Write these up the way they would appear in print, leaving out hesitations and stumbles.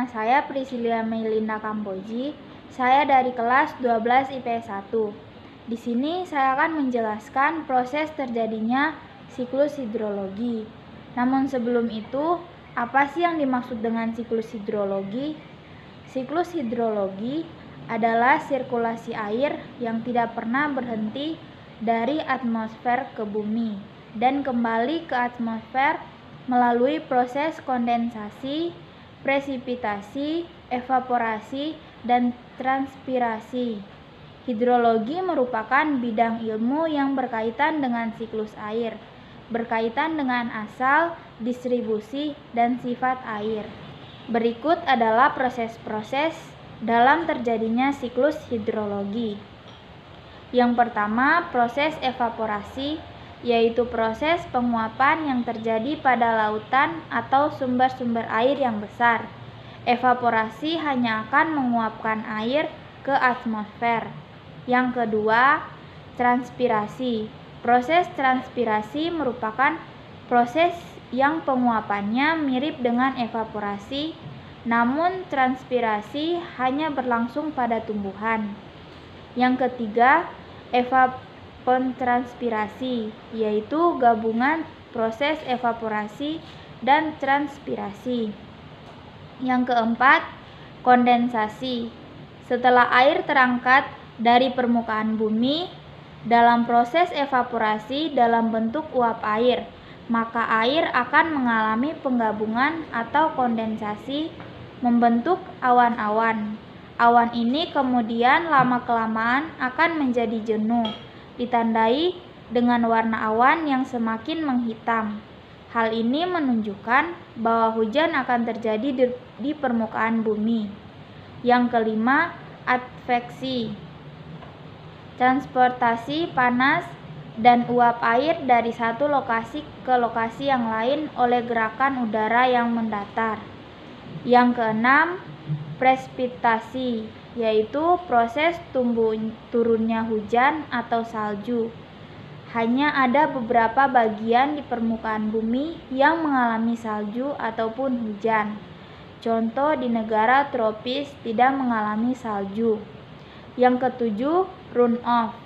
nama saya Priscilia Melinda Kampoji. Saya dari kelas 12 IPS 1. Di sini saya akan menjelaskan proses terjadinya siklus hidrologi. Namun sebelum itu, apa sih yang dimaksud dengan siklus hidrologi? Siklus hidrologi adalah sirkulasi air yang tidak pernah berhenti dari atmosfer ke bumi dan kembali ke atmosfer melalui proses kondensasi, presipitasi, evaporasi, dan transpirasi. Hidrologi merupakan bidang ilmu yang berkaitan dengan siklus air, berkaitan dengan asal, distribusi, dan sifat air. Berikut adalah proses-proses dalam terjadinya siklus hidrologi. Yang pertama, proses evaporasi, yaitu proses penguapan yang terjadi pada lautan atau sumber-sumber air yang besar. Evaporasi hanya akan menguapkan air ke atmosfer. Yang kedua, transpirasi. Proses transpirasi merupakan proses yang penguapannya mirip dengan evaporasi, namun transpirasi hanya berlangsung pada tumbuhan. Yang ketiga, evapotranspirasi, yaitu gabungan proses evaporasi dan transpirasi. Yang keempat, kondensasi. Setelah air terangkat dari permukaan bumi dalam proses evaporasi dalam bentuk uap air, maka air akan mengalami penggabungan atau kondensasi membentuk awan-awan. Awan ini kemudian lama-kelamaan akan menjadi jenuh, ditandai dengan warna awan yang semakin menghitam. Hal ini menunjukkan bahwa hujan akan terjadi di permukaan bumi. Yang kelima, adveksi. Transportasi panas dan uap air dari satu lokasi ke lokasi yang lain oleh gerakan udara yang mendatar. Yang keenam, presipitasi, yaitu proses turunnya hujan atau salju. Hanya ada beberapa bagian di permukaan bumi yang mengalami salju ataupun hujan. Contoh di negara tropis tidak mengalami salju. Yang ketujuh, runoff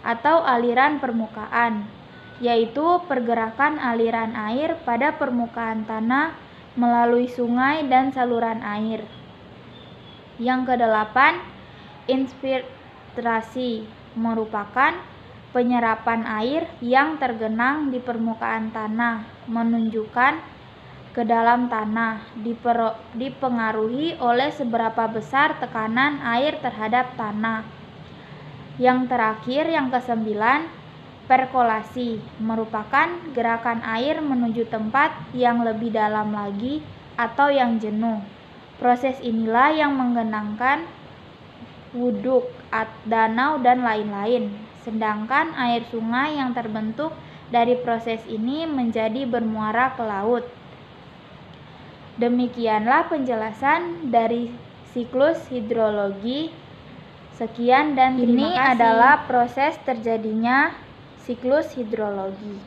atau aliran permukaan, yaitu pergerakan aliran air pada permukaan tanah melalui sungai dan saluran air. Yang kedelapan, infiltrasi merupakan penyerapan air yang tergenang di permukaan tanah menunjukkan ke dalam tanah, dipengaruhi oleh seberapa besar tekanan air terhadap tanah. Yang terakhir, yang kesembilan, perkolasi merupakan gerakan air menuju tempat yang lebih dalam lagi atau yang jenuh. Proses inilah yang menggenangkan waduk, danau, dan lain-lain. Sedangkan air sungai yang terbentuk dari proses ini menjadi bermuara ke laut. Demikianlah penjelasan dari siklus hidrologi. Sekian dan terima kasih. Ini adalah proses terjadinya siklus hidrologi.